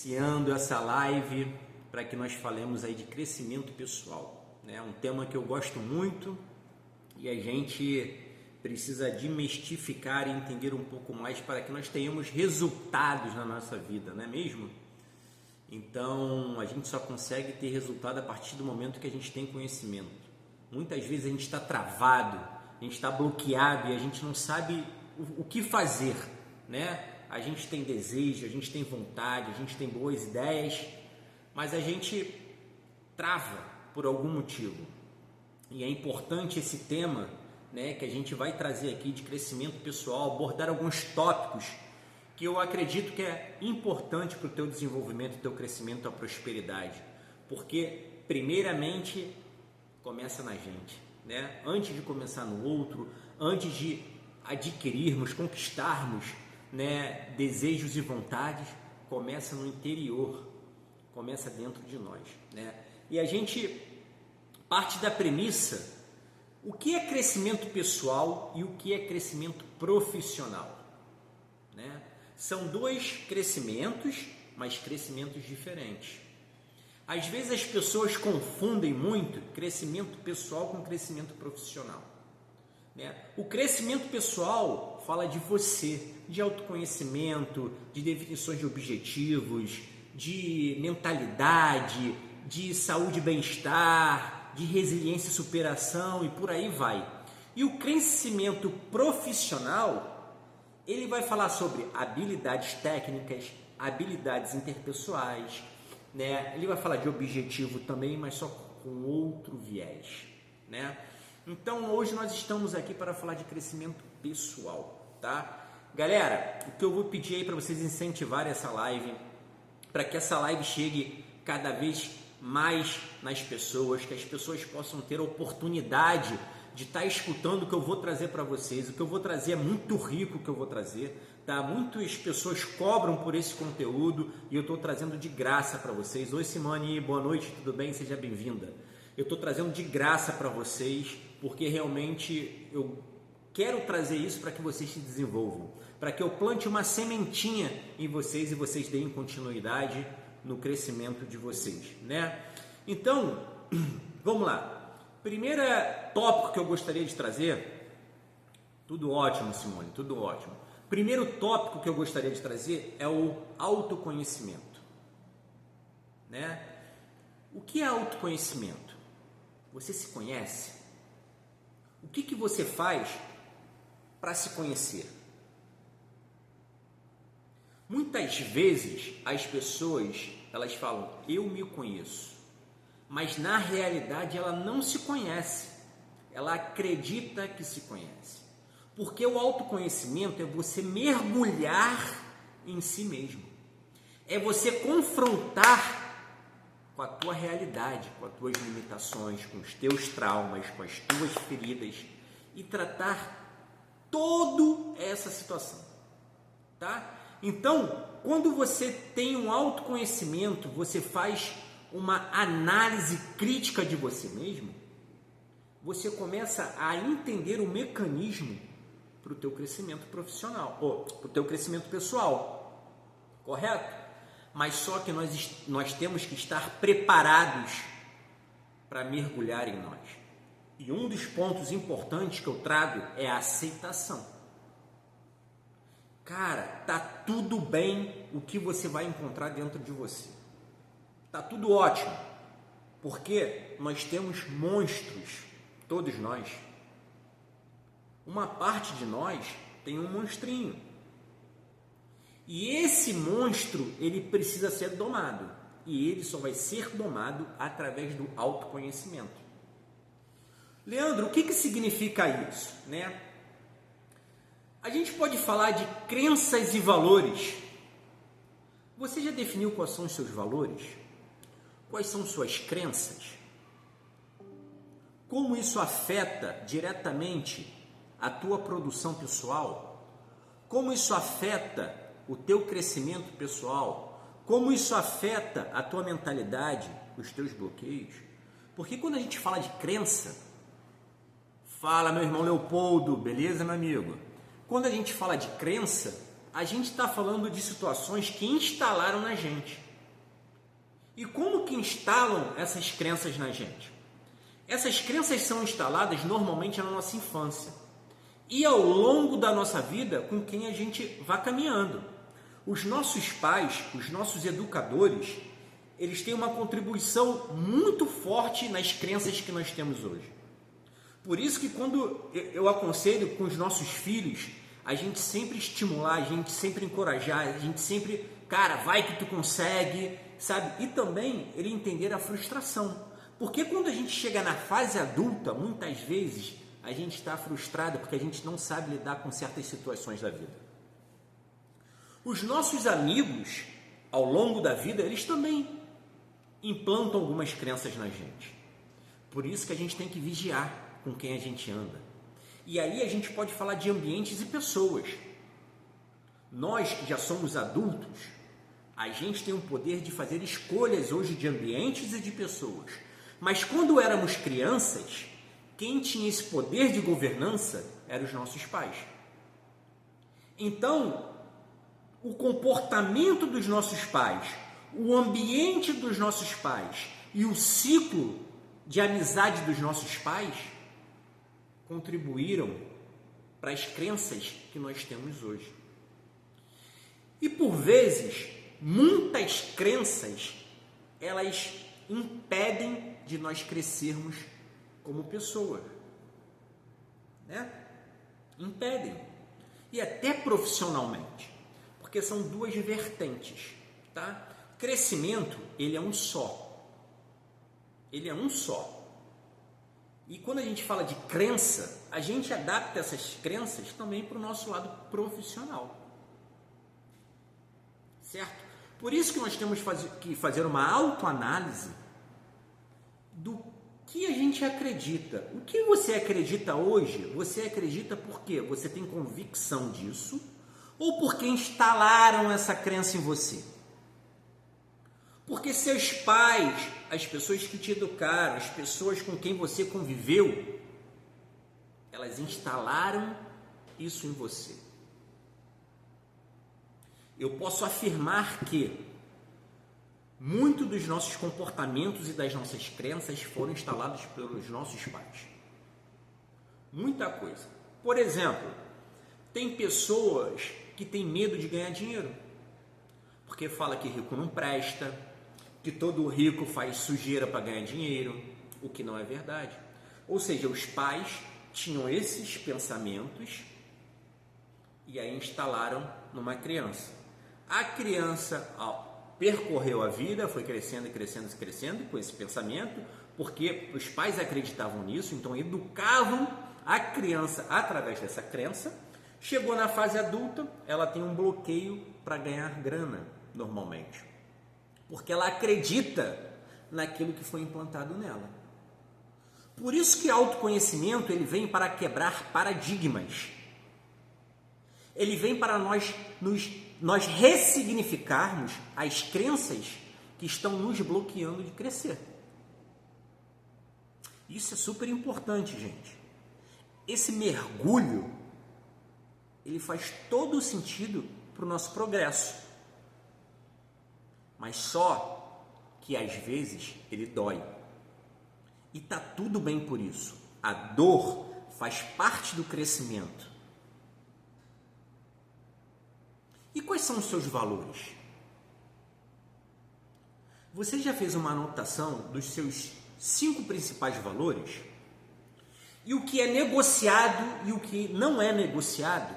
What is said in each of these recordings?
iniciando essa live para que nós falemos aí de crescimento pessoal, né? Um tema que eu gosto muito e a gente precisa desmistificar e entender um pouco mais para que nós tenhamos resultados na nossa vida, não é mesmo? Então, a gente só consegue ter resultado a partir do momento que a gente tem conhecimento. Muitas vezes a gente está travado, a gente está bloqueado e a gente não sabe o que fazer, né? A gente tem desejo, a gente tem vontade, a gente tem boas ideias, mas a gente trava por algum motivo. E é importante esse tema, né, que a gente vai trazer aqui de crescimento pessoal, abordar alguns tópicos que eu acredito que é importante para o teu desenvolvimento, o teu crescimento, a tua prosperidade. Porque, primeiramente, começa na gente, né? Antes de começar no outro, antes de adquirirmos, conquistarmos, né, desejos e vontades, começa no interior, começa dentro de nós, né? E a gente parte da premissa: o que é crescimento pessoal e o que é crescimento profissional, né? São dois crescimentos, mas crescimentos diferentes. Às vezes as pessoas confundem muito crescimento pessoal com crescimento profissional, né? O crescimento pessoal fala de você, de autoconhecimento, de definições de objetivos, de mentalidade, de saúde e bem-estar, de resiliência e superação e por aí vai. E o crescimento profissional, ele vai falar sobre habilidades técnicas, habilidades interpessoais, né? Ele vai falar de objetivo também, mas só com outro viés, né? Então, hoje nós estamos aqui para falar de crescimento pessoal, tá? Galera, o que eu vou pedir aí para vocês incentivarem essa live, para que essa live chegue cada vez mais nas pessoas, que as pessoas possam ter a oportunidade de estar escutando o que eu vou trazer para vocês. O que eu vou trazer é muito rico, o que eu vou trazer, tá? Muitas pessoas cobram por esse conteúdo e eu estou trazendo de graça para vocês. Oi, Simone, boa noite, tudo bem? Seja bem-vinda. Eu estou trazendo de graça para vocês, porque realmente eu quero trazer isso para que vocês se desenvolvam, para que eu plante uma sementinha em vocês e vocês deem continuidade no crescimento de vocês, né? Então, vamos lá. Primeiro tópico que eu gostaria de trazer, tudo ótimo, Simone, tudo ótimo. Primeiro tópico que eu gostaria de trazer é o autoconhecimento, né? O que é autoconhecimento? Você se conhece? O que você faz para se conhecer? Muitas vezes as pessoas, elas falam, eu me conheço, mas na realidade ela não se conhece, ela acredita que se conhece, porque o autoconhecimento é você mergulhar em si mesmo, é você confrontar com a tua realidade, com as tuas limitações, com os teus traumas, com as tuas feridas e tratar toda essa situação, tá? Então, quando você tem um autoconhecimento, você faz uma análise crítica de você mesmo, você começa a entender o mecanismo para o teu crescimento profissional, ou para o teu crescimento pessoal, correto? Mas só que nós temos que estar preparados para mergulhar em nós. E um dos pontos importantes que eu trago é a aceitação. Cara, tá tudo bem o que você vai encontrar dentro de você. Tá tudo ótimo, porque nós temos monstros, todos nós. Uma parte de nós tem um monstrinho. E esse monstro, ele precisa ser domado. E ele só vai ser domado através do autoconhecimento. Leandro, o que significa isso, né? A gente pode falar de crenças e valores. Você já definiu quais são os seus valores? Quais são suas crenças? Como isso afeta diretamente a tua produção pessoal? Como isso afeta o teu crescimento pessoal? Como isso afeta a tua mentalidade, os teus bloqueios? Porque quando a gente fala de crença, fala meu irmão Leopoldo, beleza, meu amigo? Quando a gente fala de crença, a gente está falando de situações que instalaram na gente. E como que instalam essas crenças na gente? Essas crenças são instaladas normalmente na nossa infância e ao longo da nossa vida com quem a gente vai caminhando. Os nossos pais, os nossos educadores, eles têm uma contribuição muito forte nas crenças que nós temos hoje. Por isso que quando eu aconselho com os nossos filhos, a gente sempre estimular, a gente sempre encorajar, a gente sempre, cara, vai que tu consegue, sabe? E também ele entender a frustração. Porque quando a gente chega na fase adulta, muitas vezes a gente está frustrado porque a gente não sabe lidar com certas situações da vida. Os nossos amigos, ao longo da vida, eles também implantam algumas crenças na gente. Por isso que a gente tem que vigiar com quem a gente anda. E aí a gente pode falar de ambientes e pessoas. Nós que já somos adultos, a gente tem o poder de fazer escolhas hoje de ambientes e de pessoas. Mas quando éramos crianças, quem tinha esse poder de governança eram os nossos pais. Então, o comportamento dos nossos pais, o ambiente dos nossos pais e o ciclo de amizade dos nossos pais contribuíram para as crenças que nós temos hoje. E por vezes, muitas crenças, elas impedem de nós crescermos como pessoa, né? Impedem. E até profissionalmente, porque são duas vertentes, tá? Crescimento, ele é um só. Ele é um só. E quando a gente fala de crença, a gente adapta essas crenças também para o nosso lado profissional. Certo? Por isso que nós temos que fazer uma autoanálise do que a gente acredita. O que você acredita hoje, você acredita porque você tem convicção disso ou porque instalaram essa crença em você? Porque seus pais, as pessoas que te educaram, as pessoas com quem você conviveu, elas instalaram isso em você. Eu posso afirmar que muitos dos nossos comportamentos e das nossas crenças foram instalados pelos nossos pais. Muita coisa. Por exemplo, tem pessoas que têm medo de ganhar dinheiro, porque fala que rico não presta, que todo rico faz sujeira para ganhar dinheiro, o que não é verdade. Ou seja, os pais tinham esses pensamentos e aí instalaram numa criança. A criança percorreu a vida, foi crescendo e crescendo e crescendo com esse pensamento, porque os pais acreditavam nisso, então educavam a criança através dessa crença. Chegou na fase adulta, ela tem um bloqueio para ganhar grana, normalmente. Porque ela acredita naquilo que foi implantado nela. Por isso que o autoconhecimento ele vem para quebrar paradigmas. Ele vem para nós ressignificarmos as crenças que estão nos bloqueando de crescer. Isso é super importante, gente. Esse mergulho, ele faz todo o sentido para o nosso progresso. Mas só que às vezes ele dói. E tá tudo bem por isso. A dor faz parte do crescimento. E quais são os seus valores? Você já fez uma anotação dos seus 5 principais valores? E o que é negociado e o que não é negociado?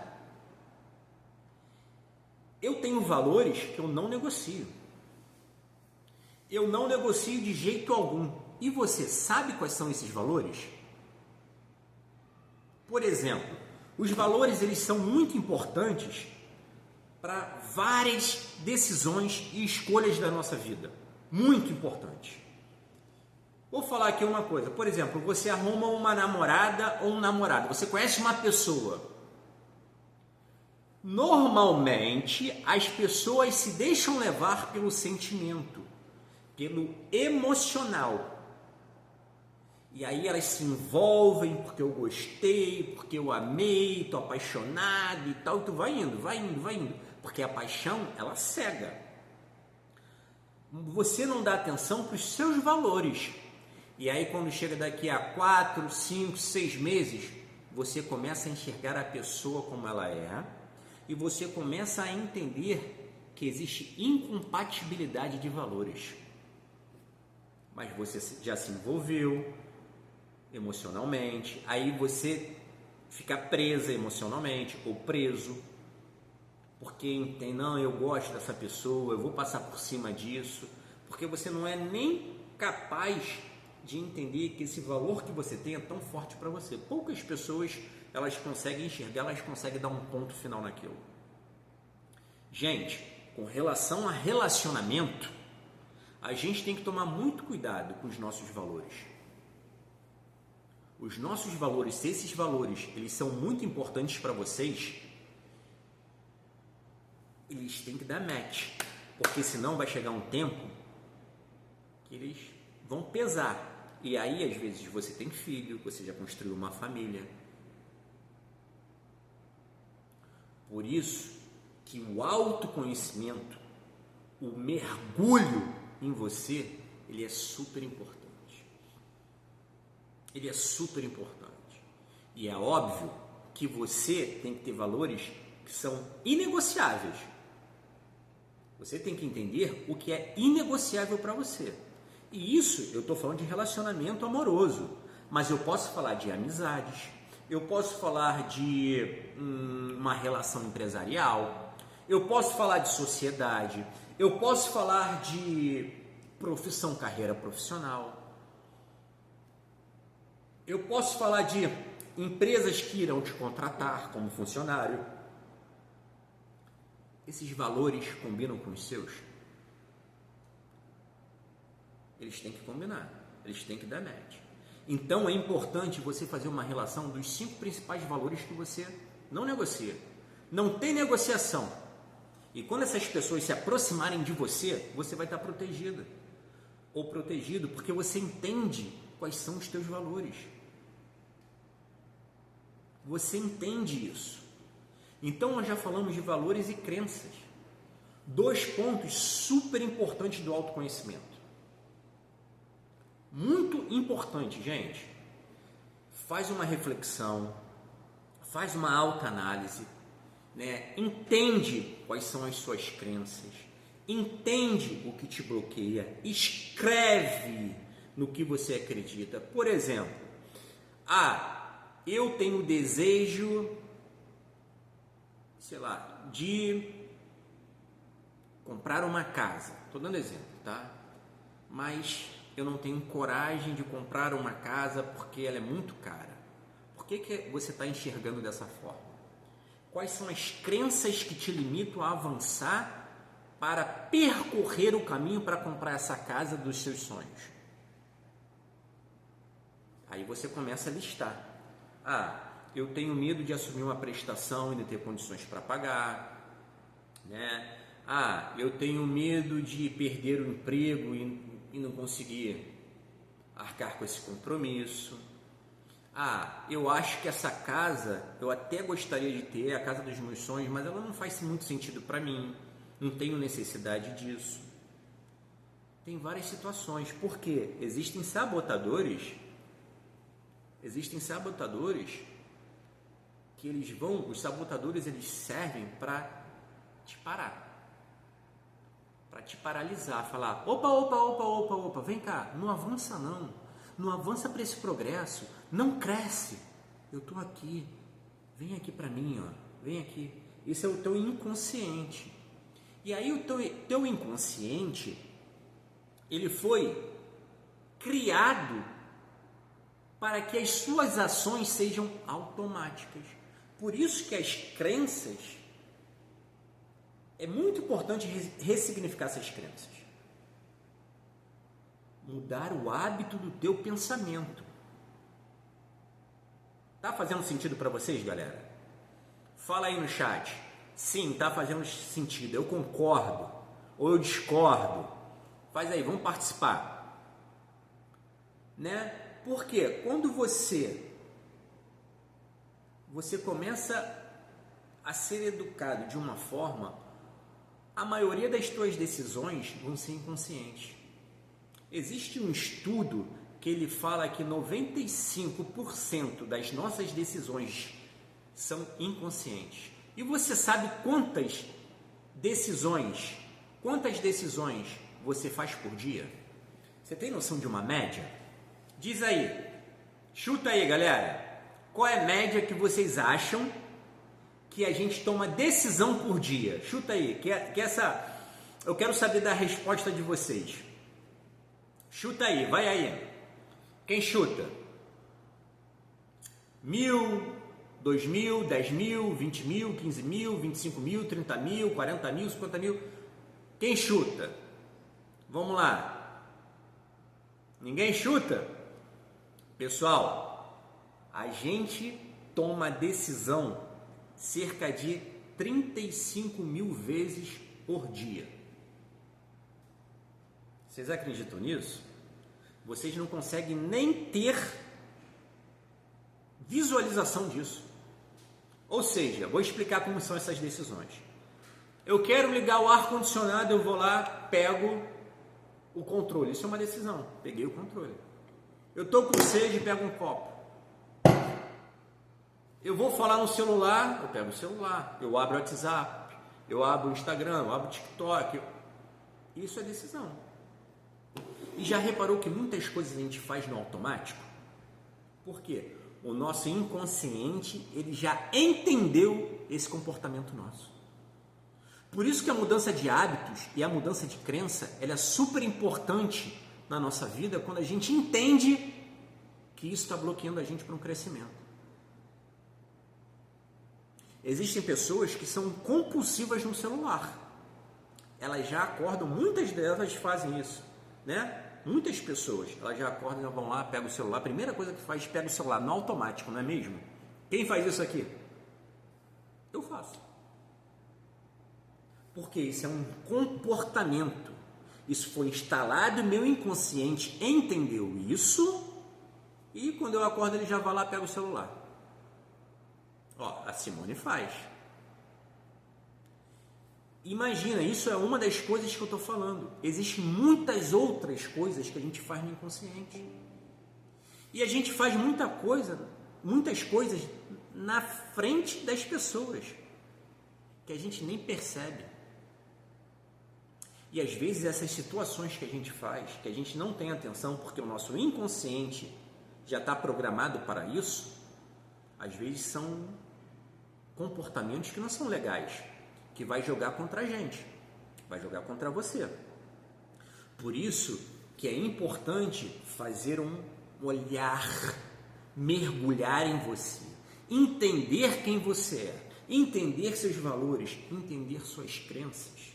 Eu tenho valores que eu não negocio. Eu não negocio de jeito algum. E você sabe quais são esses valores? Por exemplo, os valores eles são muito importantes para várias decisões e escolhas da nossa vida. Muito importantes. Vou falar aqui uma coisa. Por exemplo, você arruma uma namorada ou um namorado. Você conhece uma pessoa. Normalmente, as pessoas se deixam levar pelo sentimento, pelo emocional. E aí elas se envolvem porque eu gostei, porque eu amei, estou apaixonado e tal. E tu vai indo. Porque a paixão, ela cega. Você não dá atenção para os seus valores. E aí quando chega daqui a 4, 5, 6 meses, você começa a enxergar a pessoa como ela é e você começa a entender que existe incompatibilidade de valores. Mas você já se envolveu emocionalmente, aí você fica presa emocionalmente ou preso, porque entende, não, eu gosto dessa pessoa, eu vou passar por cima disso, porque você não é nem capaz de entender que esse valor que você tem é tão forte para você. Poucas pessoas, elas conseguem enxergar, elas conseguem dar um ponto final naquilo. Gente, com relação a relacionamento, a gente tem que tomar muito cuidado com os nossos valores. Os nossos valores, se esses valores, eles são muito importantes para vocês, eles têm que dar match, porque senão vai chegar um tempo que eles vão pesar. E aí, às vezes, você tem filho, você já construiu uma família. Por isso que o autoconhecimento, o mergulho em você, ele é super importante. Ele é super importante. E é óbvio que você tem que ter valores que são inegociáveis. Você tem que entender o que é inegociável para você. E isso eu estou falando de relacionamento amoroso, mas eu posso falar de amizades, eu posso falar de uma relação empresarial, eu posso falar de sociedade, eu posso falar de profissão, carreira profissional, eu posso falar de empresas que irão te contratar como funcionário. Esses valores combinam com os seus? Eles têm que combinar, eles têm que dar match. Então é importante você fazer uma relação dos 5 principais valores que você não negocia. Não tem negociação. E quando essas pessoas se aproximarem de você, você vai estar protegida ou protegido, porque você entende quais são os teus valores. Você entende isso. Então nós já falamos de valores e crenças. 2 pontos super importantes do autoconhecimento. Muito importante, gente. Faz uma reflexão, faz uma autoanálise, né? Entende quais são as suas crenças, entende o que te bloqueia, escreve no que você acredita. Por exemplo, eu tenho desejo, sei lá, de comprar uma casa. Estou dando exemplo, tá? Mas eu não tenho coragem de comprar uma casa porque ela é muito cara. Por que você está enxergando dessa forma? Quais são as crenças que te limitam a avançar para percorrer o caminho para comprar essa casa dos seus sonhos? Aí você começa a listar. Eu tenho medo de assumir uma prestação e não ter condições para pagar, né? Eu tenho medo de perder o emprego e não conseguir arcar com esse compromisso. Eu acho que essa casa, eu até gostaria de ter, a casa dos meus sonhos, mas ela não faz muito sentido para mim, não tenho necessidade disso. Tem várias situações, porque existem sabotadores que os sabotadores eles servem para te parar, para te paralisar, falar, opa, vem cá, não avança não avança para esse progresso, não cresce, eu estou aqui, vem aqui para mim, vem aqui. Esse é o teu inconsciente. E aí o teu inconsciente, ele foi criado para que as suas ações sejam automáticas. Por isso que as crenças, é muito importante ressignificar essas crenças. Mudar o hábito do teu pensamento. Tá fazendo sentido para vocês, galera? Fala aí no chat. Sim, tá fazendo sentido. Eu concordo ou eu discordo. Faz aí, vamos participar. Né? Porque quando você começa a ser educado de uma forma, a maioria das tuas decisões vão ser inconscientes. Existe um estudo que ele fala que 95% das nossas decisões são inconscientes. E você sabe quantas decisões você faz por dia? Você tem noção de uma média? Diz aí, chuta aí, galera. Qual é a média que vocês acham que a gente toma decisão por dia? Chuta aí, eu quero saber da resposta de vocês. Chuta aí, vai aí. Quem chuta? 1.000, 2.000, 10.000, 20.000, 15.000, 25.000, 30.000, 40.000, 50.000. Quem chuta? Vamos lá. Ninguém chuta? Pessoal, a gente toma decisão cerca de 35.000 vezes por dia. Vocês acreditam nisso? Vocês não conseguem nem ter visualização disso. Ou seja, vou explicar como são essas decisões. Eu quero ligar o ar-condicionado, eu vou lá, pego o controle. Isso é uma decisão. Peguei o controle. Eu estou com sede, pego um copo. Eu vou falar no celular, eu pego o celular. Eu abro o WhatsApp, eu abro o Instagram, eu abro o TikTok. Isso é decisão. E já reparou que muitas coisas a gente faz no automático? Por quê? O nosso inconsciente, ele já entendeu esse comportamento nosso. Por isso que a mudança de hábitos e a mudança de crença, ela é super importante na nossa vida quando a gente entende que isso está bloqueando a gente para um crescimento. Existem pessoas que são compulsivas no celular. Elas já acordam, muitas delas fazem isso, né? Muitas pessoas, elas já acordam, já vão lá, pegam o celular, a primeira coisa que faz, pega o celular no automático, não é mesmo? Quem faz isso aqui? Eu faço. Porque isso é um comportamento. Isso foi instalado, meu inconsciente entendeu isso, e quando eu acordo ele já vai lá, pega o celular. Ó, a Simone faz. Imagina, isso é uma das coisas que eu estou falando. Existem muitas outras coisas que a gente faz no inconsciente. E a gente faz muitas coisas na frente das pessoas, que a gente nem percebe. E às vezes essas situações que a gente faz, que a gente não tem atenção, porque o nosso inconsciente já está programado para isso, às vezes são comportamentos que não são legais, que vai jogar contra a gente, vai jogar contra você. Por isso que é importante fazer um olhar, mergulhar em você, entender quem você é, entender seus valores, entender suas crenças.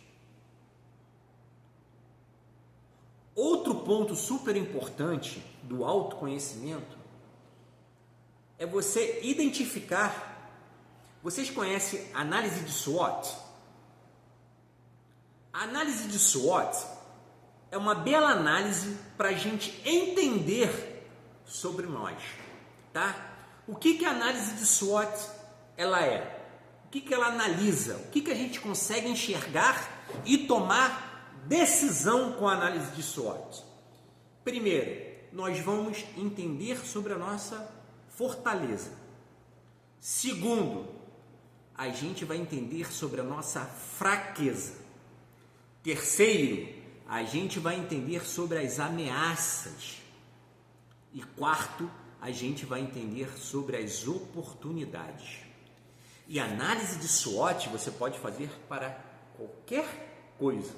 Outro ponto super importante do autoconhecimento é você identificar. Vocês conhecem a análise de SWOT? A análise de SWOT é uma bela análise para a gente entender sobre nós, tá? O que a análise de SWOT ela é? O que ela analisa? O que a gente consegue enxergar e tomar decisão com a análise de SWOT? Primeiro, nós vamos entender sobre a nossa fortaleza. Segundo, a gente vai entender sobre a nossa fraqueza. Terceiro, a gente vai entender sobre as ameaças. E quarto, a gente vai entender sobre as oportunidades. E a análise de SWOT você pode fazer para qualquer coisa.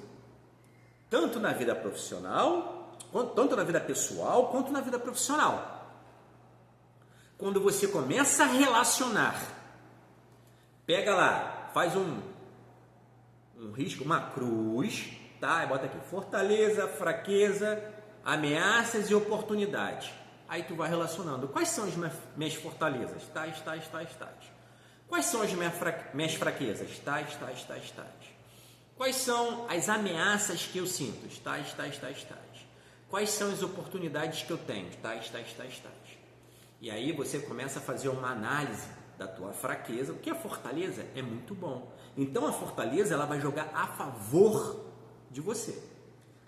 Tanto na vida profissional, tanto na vida pessoal, quanto na vida profissional. Quando você começa a relacionar, pega lá, faz um risco, uma cruz, tá? E bota aqui, fortaleza, fraqueza, ameaças e oportunidades. Aí tu vai relacionando. Quais são as minhas fortalezas? Tais. Quais são as minhas fraquezas? Tais. Quais são as ameaças que eu sinto? Tais. Quais são as oportunidades que eu tenho? Tais. E aí você começa a fazer uma análise da tua fraqueza, porque a fortaleza é muito bom. Então a fortaleza ela vai jogar a favor de você.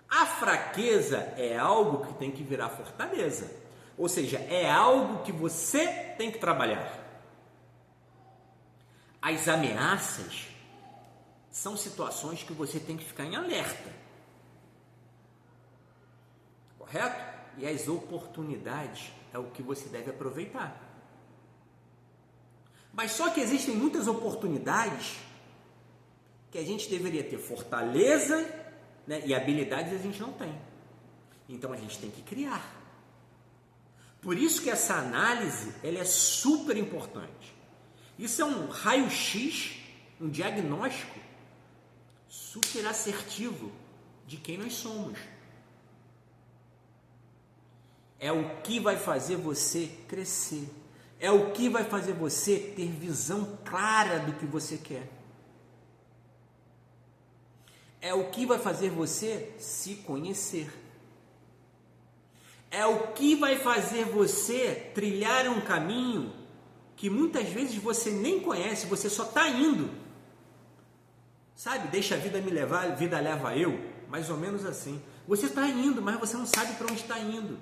A fraqueza é algo que tem que virar fortaleza, ou seja, é algo que você tem que trabalhar. As ameaças são situações que você tem que ficar em alerta, correto? E as oportunidades é o que você deve aproveitar. Mas só que existem muitas oportunidades que a gente deveria ter fortaleza, né, e habilidades a gente não tem. Então a gente tem que criar. Por isso que essa análise ela é super importante. Isso é um raio-x, um diagnóstico super assertivo de quem nós somos. É o que vai fazer você crescer. É o que vai fazer você ter visão clara do que você quer. É o que vai fazer você se conhecer. É o que vai fazer você trilhar um caminho que muitas vezes você nem conhece, você só está indo. Sabe, deixa a vida me levar, a vida leva eu, mais ou menos assim. Você está indo, mas você não sabe para onde está indo.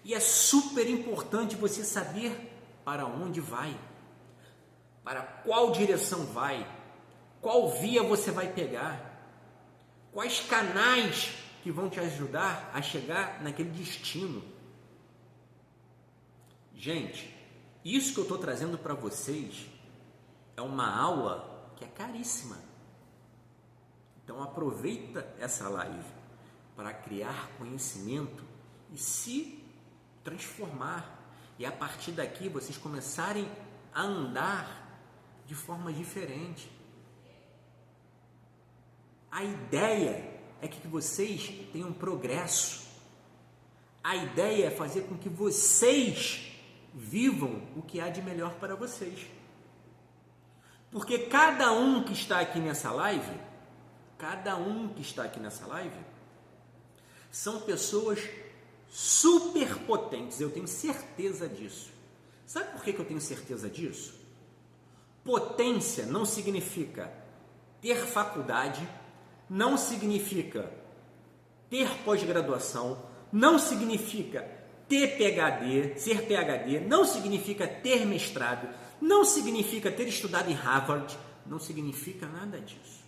E é super importante você saber para onde vai, para qual direção vai, qual via você vai pegar, quais canais que vão te ajudar a chegar naquele destino. Gente, isso que eu estou trazendo para vocês é uma aula que é caríssima. Então aproveita essa live para criar conhecimento e se transformar. E a partir daqui vocês começarem a andar de forma diferente. A ideia é que vocês tenham progresso. A ideia é fazer com que vocês vivam o que há de melhor para vocês. Porque cada um que está aqui nessa live, são pessoas super potentes, eu tenho certeza disso. Sabe por que eu tenho certeza disso? Potência não significa ter faculdade, não significa ter pós-graduação, não significa ter PhD, ser PhD, não significa ter mestrado, não significa ter estudado em Harvard, não significa nada disso.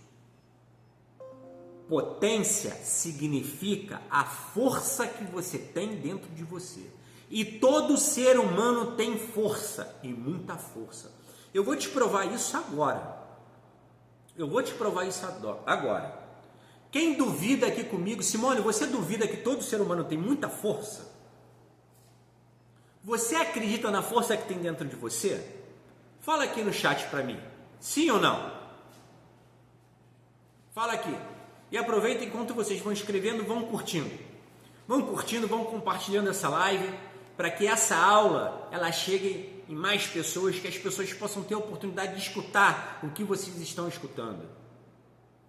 Potência significa a força que você tem dentro de você. E todo ser humano tem força, e muita força. Eu vou te provar isso agora. Quem duvida aqui comigo, Simone, você duvida que todo ser humano tem muita força? Você acredita na força que tem dentro de você? Fala aqui no chat para mim. Sim ou não? Fala aqui. E aproveita enquanto vocês vão escrevendo, vão curtindo, vão compartilhando essa live para que essa aula ela chegue em mais pessoas, que as pessoas possam ter a oportunidade de escutar o que vocês estão escutando.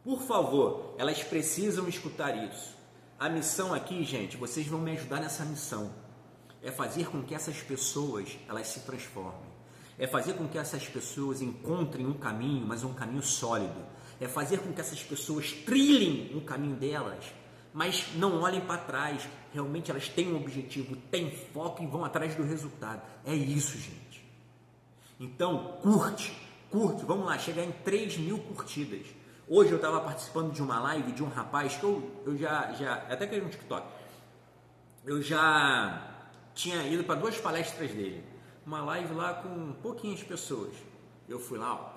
Por favor, elas precisam escutar isso. A missão aqui, gente, vocês vão me ajudar nessa missão. É fazer com que essas pessoas elas se transformem. É fazer com que essas pessoas encontrem um caminho, mas um caminho sólido. É fazer com que essas pessoas trilhem um caminho delas, mas não olhem para trás. Realmente elas têm um objetivo, têm foco e vão atrás do resultado. É isso, gente. Então, curte. Vamos lá, chegar em 3.000 curtidas. Hoje eu estava participando de uma live de um rapaz que eu já até criei no TikTok. Eu já tinha ido para 2 palestras dele. Uma live lá com pouquinhas pessoas. Eu fui lá,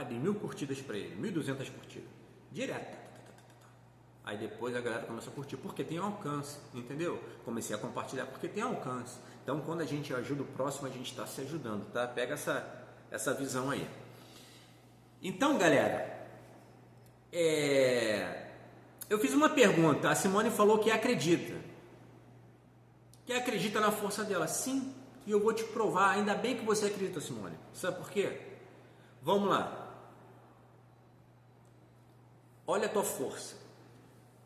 dei 1.000 curtidas para ele, 1.200 curtidas, direto. Aí depois a galera começou a curtir, porque tem alcance, entendeu? Comecei a compartilhar, porque tem alcance. Então, quando a gente ajuda o próximo, a gente está se ajudando, tá? Pega essa visão aí. Então, galera, eu fiz uma pergunta, a Simone falou que acredita na força dela. Sim, e eu vou te provar, ainda bem que você acredita, Simone. Sabe por quê? Vamos lá. Olha a tua força.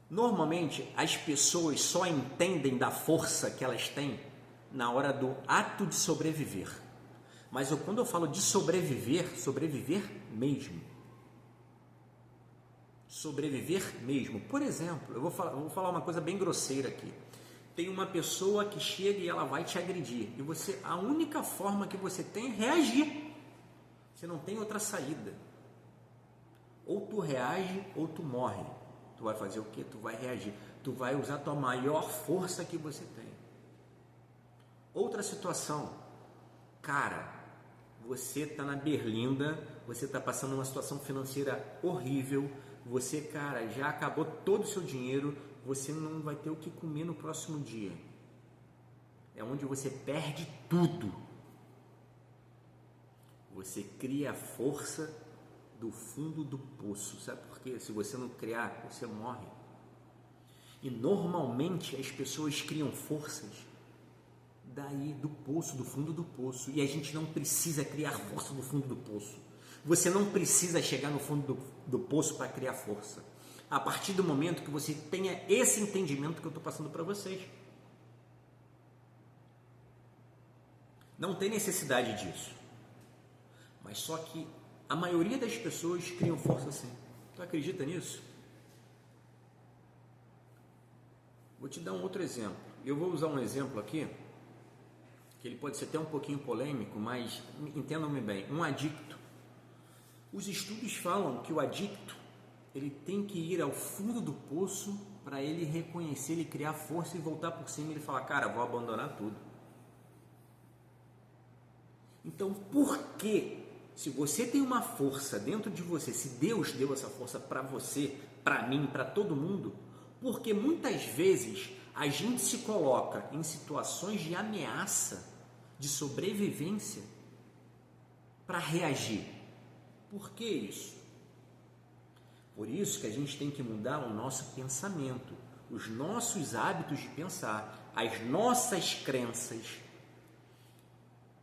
Normalmente, as pessoas só entendem da força que elas têm na hora do ato de sobreviver. Mas quando eu falo de sobreviver, sobreviver mesmo. Sobreviver mesmo. Por exemplo, eu vou falar uma coisa bem grosseira aqui. Tem uma pessoa que chega e ela vai te agredir. E você, a única forma que você tem é reagir. Você não tem outra saída. Ou tu reage ou tu morre. Tu vai fazer o quê? Tu vai reagir. Tu vai usar a tua maior força que você tem. Outra situação. Cara, você está na berlinda, você está passando uma situação financeira horrível, você, cara, já acabou todo o seu dinheiro, você não vai ter o que comer no próximo dia. É onde você perde tudo. Você cria a força do fundo do poço. Sabe por quê? Se você não criar, você morre. E normalmente as pessoas criam forças daí do poço, do fundo do poço. E a gente não precisa criar força do fundo do poço. Você não precisa chegar no fundo do poço para criar força. A partir do momento que você tenha esse entendimento que eu estou passando para vocês. Não tem necessidade disso. Mas só que a maioria das pessoas criam força assim. Tu acredita nisso? Vou te dar um outro exemplo. Eu vou usar um exemplo aqui, que ele pode ser até um pouquinho polêmico, mas entendam-me bem. Um adicto. Os estudos falam que o adicto, ele tem que ir ao fundo do poço para ele reconhecer, ele criar força e voltar por cima e ele falar, cara, vou abandonar tudo. Então, por que, se você tem uma força dentro de você, se Deus deu essa força para você, para mim, para todo mundo, porque muitas vezes a gente se coloca em situações de ameaça, de sobrevivência, para reagir. Por que isso? Por isso que a gente tem que mudar o nosso pensamento, os nossos hábitos de pensar, as nossas crenças,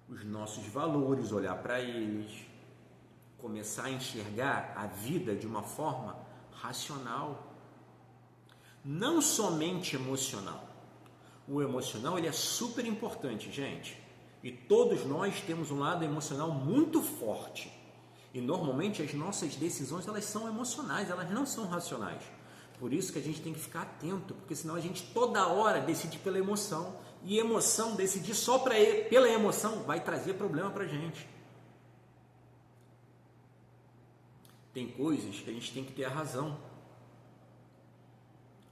os nossos valores, olhar para eles, começar a enxergar a vida de uma forma racional, não somente emocional. O emocional, ele é super importante, gente, e todos nós temos um lado emocional muito forte, e normalmente as nossas decisões, elas são emocionais, elas não são racionais. Por isso que a gente tem que ficar atento, porque senão a gente toda hora decide pela emoção, e emoção, decidir só pela emoção vai trazer problema para a gente. Tem coisas que a gente tem que ter a razão.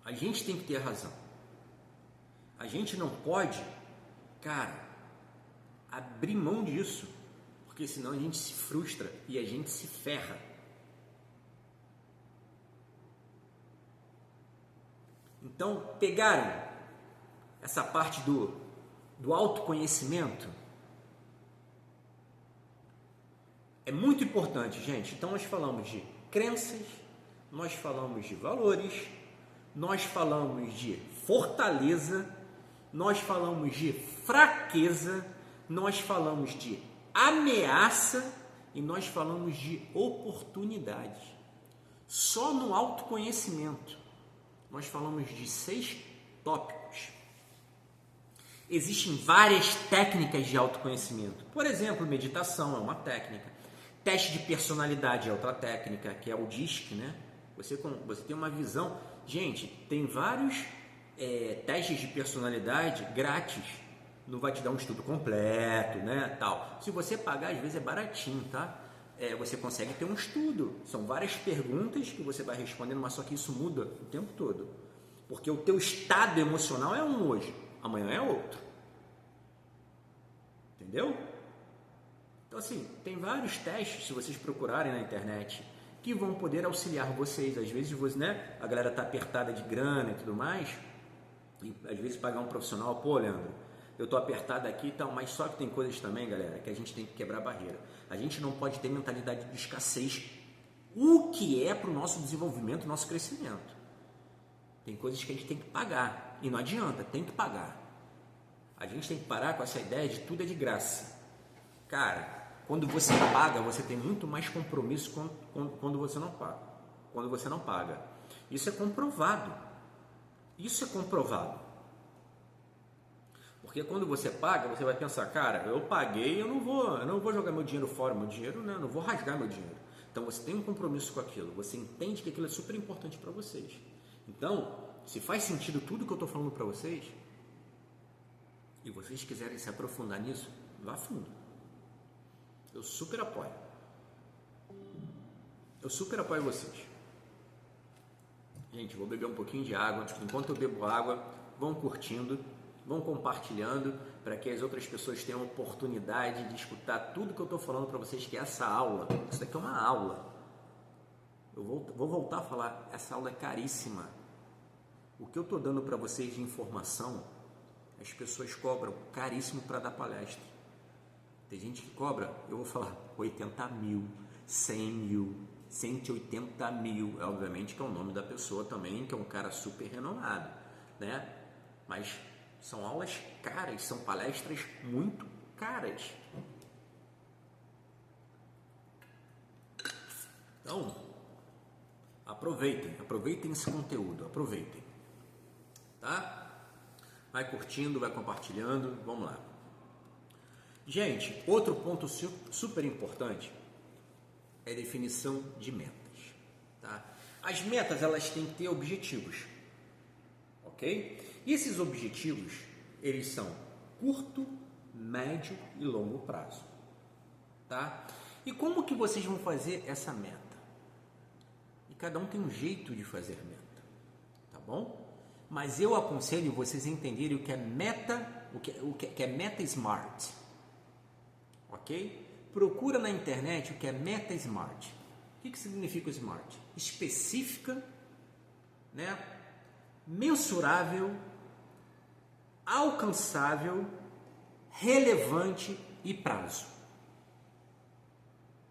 A gente tem que ter a razão. A gente não pode, cara, abrir mão disso, porque senão a gente se frustra e a gente se ferra. Então, pegaram essa parte do autoconhecimento? É muito importante, gente. Então, nós falamos de crenças, nós falamos de valores, nós falamos de fortaleza, nós falamos de fraqueza, nós falamos de ameaça e nós falamos de oportunidade. Só no autoconhecimento nós falamos de 6 tópicos. Existem várias técnicas de autoconhecimento. Por exemplo, meditação é uma técnica. Teste de personalidade é outra técnica, que é o DISC, né? Você tem uma visão. Gente, tem vários testes de personalidade grátis. Não vai te dar um estudo completo, né? Tal. Se você pagar, às vezes é baratinho, tá? Você consegue ter um estudo. São várias perguntas que você vai respondendo, mas só que isso muda o tempo todo. Porque o teu estado emocional é um hoje, amanhã é outro. Entendeu? Então, assim, tem vários testes, se vocês procurarem na internet, que vão poder auxiliar vocês. Às vezes, né, a galera tá apertada de grana e tudo mais, e às vezes pagar um profissional, pô, Leandro, eu tô apertado aqui e tal, mas só que tem coisas também, galera, que a gente tem que quebrar a barreira. A gente não pode ter mentalidade de escassez, o que é para o nosso desenvolvimento, nosso crescimento. Tem coisas que a gente tem que pagar, e não adianta, tem que pagar. A gente tem que parar com essa ideia de tudo é de graça. Cara, quando você paga, você tem muito mais compromisso quando você não paga. Quando você não paga. Isso é comprovado. Isso é comprovado. Porque quando você paga, você vai pensar, cara, eu paguei, eu não vou jogar meu dinheiro fora, meu dinheiro, né? Eu não vou rasgar meu dinheiro. Então você tem um compromisso com aquilo, você entende que aquilo é super importante para vocês. Então, se faz sentido tudo que eu estou falando para vocês, e vocês quiserem se aprofundar nisso, vá fundo. Eu super apoio. Eu super apoio vocês. Gente, vou beber um pouquinho de água. Enquanto eu bebo água, vão curtindo, vão compartilhando, para que as outras pessoas tenham a oportunidade de escutar tudo que eu estou falando para vocês, que essa aula, isso daqui é uma aula. Eu vou voltar a falar, essa aula é caríssima. O que eu estou dando para vocês de informação, as pessoas cobram caríssimo para dar palestra. Tem gente que cobra, eu vou falar, 80 mil, 100 mil, 180 mil. Obviamente que é o nome da pessoa também, que é um cara super renomado, né? Mas são aulas caras, são palestras muito caras. Então, aproveitem esse conteúdo, aproveitem, tá? Vai curtindo, vai compartilhando, vamos lá. Gente, outro ponto super importante é a definição de metas, tá? As metas, elas têm que ter objetivos, ok? E esses objetivos, eles são curto, médio e longo prazo, tá? E como que vocês vão fazer essa meta? E cada um tem um jeito de fazer meta, tá bom? Mas eu aconselho vocês a entenderem o que é meta, o que é meta smart, ok? Procura na internet o que é meta smart. O que significa o smart? Específica, né? Mensurável, alcançável, relevante e prazo.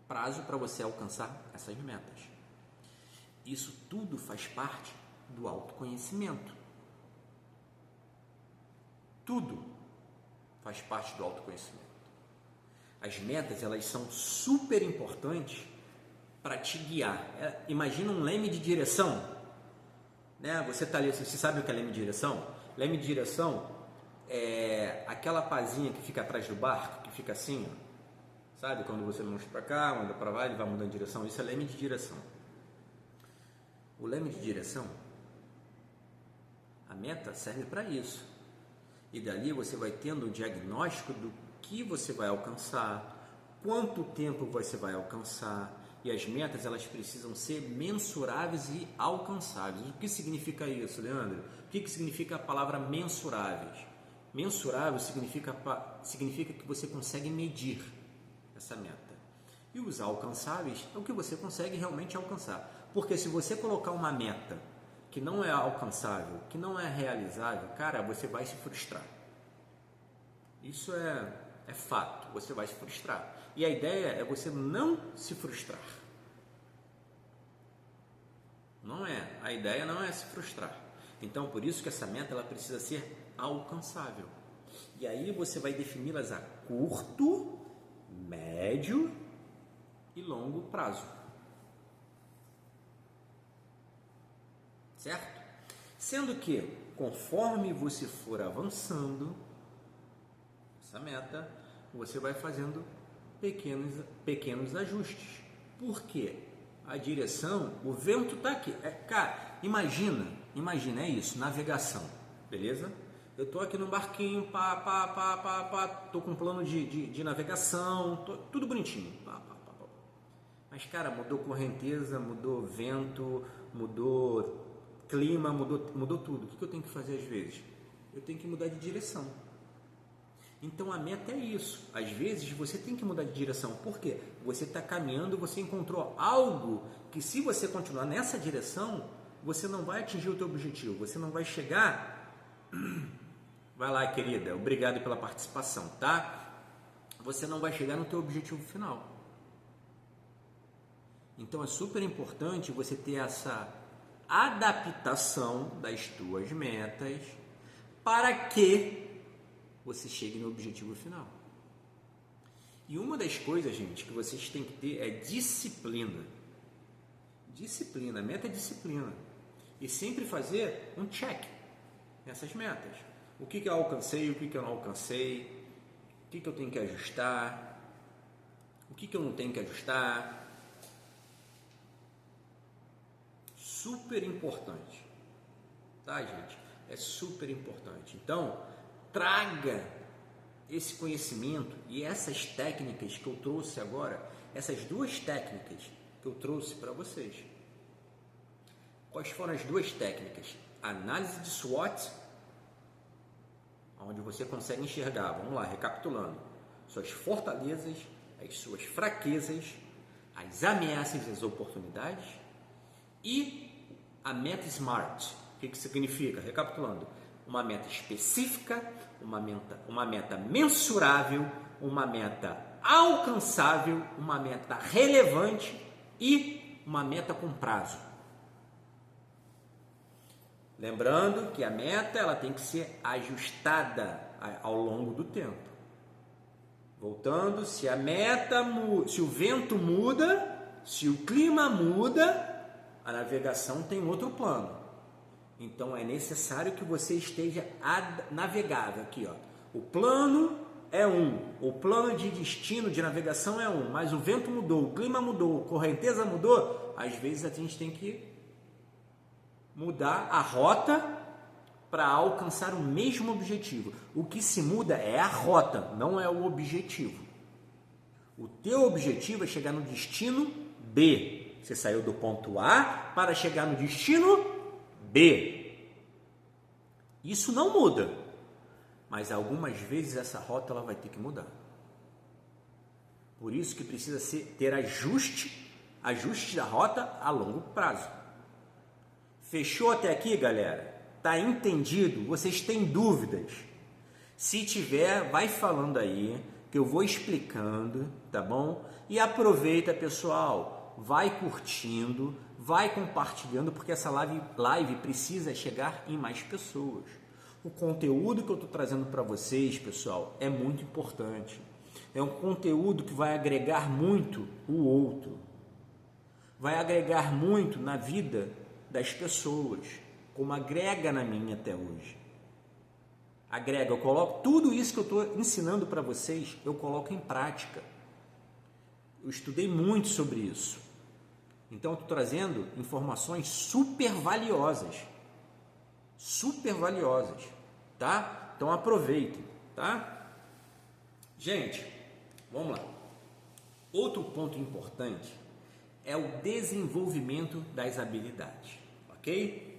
Prazo para você alcançar essas metas. Isso tudo faz parte do autoconhecimento. Tudo faz parte do autoconhecimento. As metas, elas são super importantes para te guiar. Imagina um leme de direção, né? Você tá ali, você sabe o que é leme de direção? Leme de direção é aquela pazinha que fica atrás do barco, que fica assim, ó. Sabe? Quando você mostra para cá, manda para lá, ele vai mudando de direção. Isso é leme de direção. O leme de direção, a meta serve para isso. E dali você vai tendo um diagnóstico do que você vai alcançar, quanto tempo você vai alcançar. E as metas, elas precisam ser mensuráveis e alcançáveis. O que significa isso, Leandro? O que significa a palavra mensuráveis? Mensurável significa que você consegue medir essa meta. E os alcançáveis é o que você consegue realmente alcançar. Porque se você colocar uma meta que não é alcançável, que não é realizável, cara, você vai se frustrar. Isso é fato, você vai se frustrar. E a ideia é você não se frustrar. A ideia não é se frustrar. Então, por isso que essa meta, ela precisa ser alcançável. E aí você vai defini-las a curto, médio e longo prazo. Certo? Sendo que, conforme você for avançando essa meta, você vai fazendo pequenos ajustes. Por quê? A direção, o vento está aqui. Cara, imagina, é isso, navegação, beleza? Eu estou aqui no barquinho, estou com um plano de navegação, tudo bonitinho. Mas, cara, mudou correnteza, mudou vento, mudou clima, mudou tudo. O que eu tenho que fazer às vezes? Eu tenho que mudar de direção. Então a meta é isso. Às vezes você tem que mudar de direção. Por quê? Você está caminhando, você encontrou algo que, se você continuar nessa direção, você não vai atingir o teu objetivo. Você não vai chegar. Vai lá, querida. Obrigado pela participação, tá? Você não vai chegar no teu objetivo final. Então é super importante você ter essa adaptação das tuas metas para que você chegue no objetivo final. E uma das coisas, gente, que vocês têm que ter é disciplina. Disciplina, a meta é disciplina. E sempre fazer um check nessas metas. O que eu alcancei, o que eu não alcancei, o que eu tenho que ajustar, o que eu não tenho que ajustar. Super importante, tá, gente? É super importante. Então, traga esse conhecimento e essas técnicas que eu trouxe agora, essas duas técnicas que eu trouxe para vocês. Quais foram as duas técnicas? Análise de SWOT, onde você consegue enxergar, vamos lá, recapitulando, suas fortalezas, as suas fraquezas, as ameaças e as oportunidades, e a meta SMART. O que significa? Recapitulando, uma meta específica, uma meta mensurável, uma meta alcançável, uma meta relevante e uma meta com prazo. Lembrando que a meta ela tem que ser ajustada ao longo do tempo. Voltando, se o vento muda, se o clima muda, a navegação tem outro plano. Então é necessário que você esteja navegável aqui, ó. O plano é o plano de destino de navegação é mas o vento mudou, o clima mudou, a correnteza mudou. Às vezes a gente tem que mudar a rota para alcançar o mesmo objetivo. O que se muda é a rota, não é o objetivo. O teu objetivo é chegar no destino B. Você saiu do ponto A para chegar no destino B. Isso não muda, mas algumas vezes essa rota ela vai ter que mudar. Por isso que precisa ter ajuste da rota a longo prazo. Fechou até aqui, galera? Tá entendido? Vocês têm dúvidas? Se tiver, vai falando aí, que eu vou explicando, tá bom? E aproveita, pessoal, vai curtindo, vai compartilhando, porque essa live precisa chegar em mais pessoas. O conteúdo que eu estou trazendo para vocês, pessoal, é muito importante. É um conteúdo que vai agregar muito o outro. Vai agregar muito na vida das pessoas, como agrega na minha até hoje. Agrega, eu coloco tudo isso que eu estou ensinando para vocês, eu coloco em prática. Eu estudei muito sobre isso. Então, eu estou trazendo informações super valiosas, tá? Então, aproveitem, tá? Gente, vamos lá. Outro ponto importante é o desenvolvimento das habilidades, ok?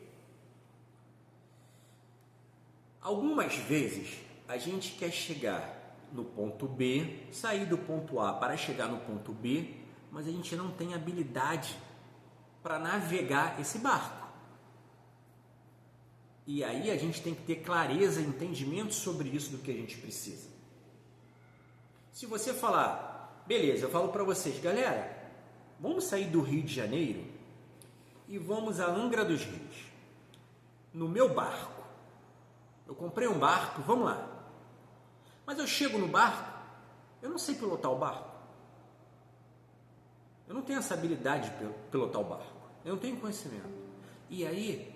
Algumas vezes a gente quer chegar no ponto B, sair do ponto A para chegar no ponto B, mas a gente não tem habilidade para navegar esse barco. E aí a gente tem que ter clareza e entendimento sobre isso do que a gente precisa. Se você falar, beleza, eu falo para vocês, galera, vamos sair do Rio de Janeiro e vamos a Angra dos Reis, no meu barco. Eu comprei um barco, vamos lá. Mas eu chego no barco, eu não sei pilotar o barco. Eu não tenho essa habilidade de pilotar o barco. Eu não tenho conhecimento. E aí,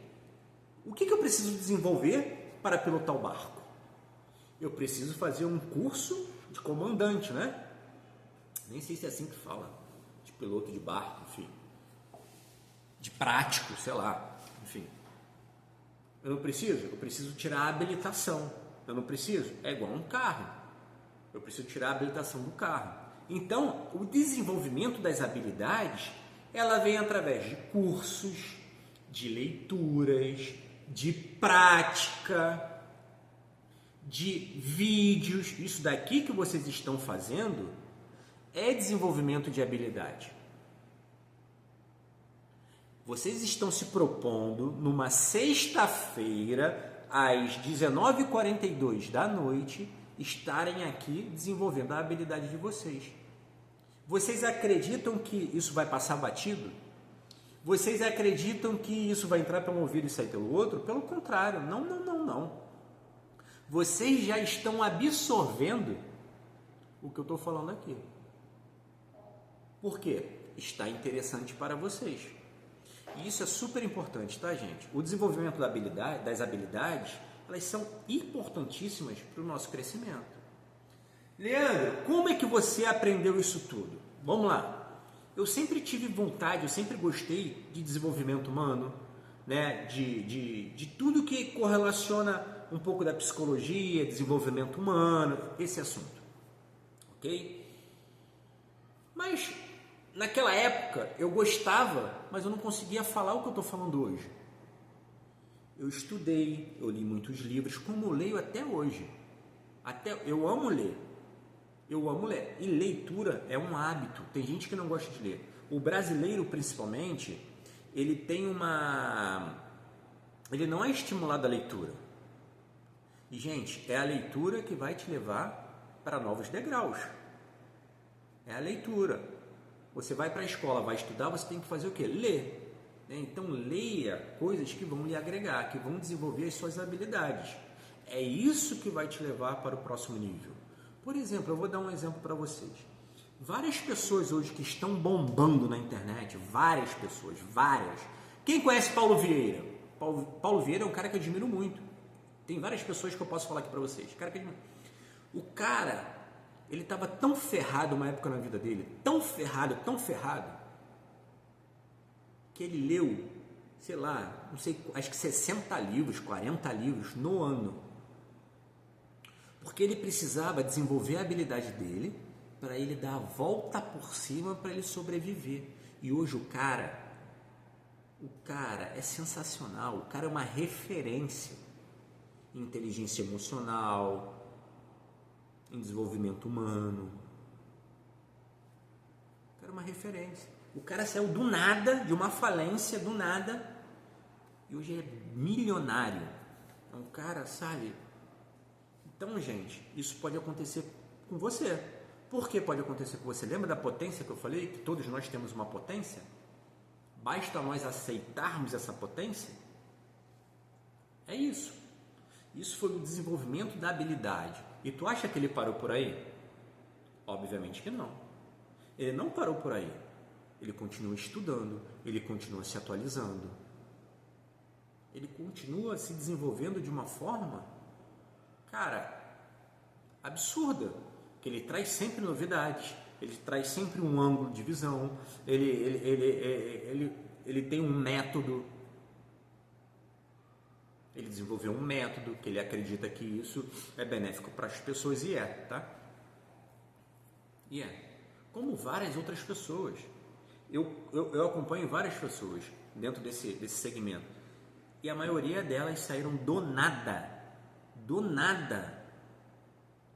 o que eu preciso desenvolver para pilotar o barco? Eu preciso fazer um curso de comandante, né? Nem sei se é assim que fala. De piloto de barco, enfim. De prático, sei lá. Enfim. Eu não preciso? Eu preciso tirar a habilitação. Eu não preciso? É igual um carro. Eu preciso tirar a habilitação do carro. Então, o desenvolvimento das habilidades, ela vem através de cursos, de leituras, de prática, de vídeos. Isso daqui que vocês estão fazendo é desenvolvimento de habilidade. Vocês estão se propondo numa sexta-feira, às 19h42 da noite, estarem aqui desenvolvendo a habilidade de vocês. Vocês acreditam que isso vai passar batido? Vocês acreditam que isso vai entrar pelo ouvido e sair pelo outro? Pelo contrário, não. Vocês já estão absorvendo o que eu estou falando aqui. Por quê? Está interessante para vocês. E isso é super importante, tá, gente? O desenvolvimento das habilidades, elas são importantíssimas para o nosso crescimento. Leandro, como é que você aprendeu isso tudo? Vamos lá. Eu sempre tive vontade, eu sempre gostei de desenvolvimento humano, né? de tudo que correlaciona um pouco da psicologia, desenvolvimento humano, esse assunto. Ok? Mas naquela época eu gostava, mas eu não conseguia falar o que eu estou falando hoje. Eu estudei, eu li muitos livros, como eu leio até hoje. Eu amo ler. Eu amo ler. E leitura é um hábito. Tem gente que não gosta de ler. O brasileiro, principalmente, ele não é estimulado à leitura. E, gente, é a leitura que vai te levar para novos degraus. É a leitura. Você vai para a escola, vai estudar, você tem que fazer o quê? Ler. Então, leia coisas que vão lhe agregar, que vão desenvolver as suas habilidades. É isso que vai te levar para o próximo nível. Por exemplo, eu vou dar um exemplo para vocês. Várias pessoas hoje que estão bombando na internet, várias pessoas, várias. Quem conhece Paulo Vieira? Paulo Vieira é um cara que eu admiro muito. Tem várias pessoas que eu posso falar aqui para vocês. O cara, ele estava tão ferrado uma época na vida dele, tão ferrado, que ele leu, sei lá, não sei, acho que 60 livros, 40 livros no ano. Porque ele precisava desenvolver a habilidade dele para ele dar a volta por cima, para ele sobreviver. E hoje o cara é sensacional, o cara é uma referência em inteligência emocional, em desenvolvimento humano. O cara é uma referência. O cara saiu do nada, de uma falência, do nada, e hoje é milionário. É um cara, sabe? Então, gente, isso pode acontecer com você. Por que pode acontecer com você? Lembra da potência que eu falei? Que todos nós temos uma potência? Basta nós aceitarmos essa potência? É isso. Isso foi o desenvolvimento da habilidade. E tu acha que ele parou por aí? Obviamente que não. Ele não parou por aí. Ele continua estudando, ele continua se atualizando. Ele continua se desenvolvendo de uma forma, cara, absurda. Que ele traz sempre novidades, ele traz sempre um ângulo de visão, ele tem um método. Ele desenvolveu um método que ele acredita que isso é benéfico para as pessoas e tá? E como várias outras pessoas. Eu acompanho várias pessoas dentro desse segmento e a maioria delas saíram do nada,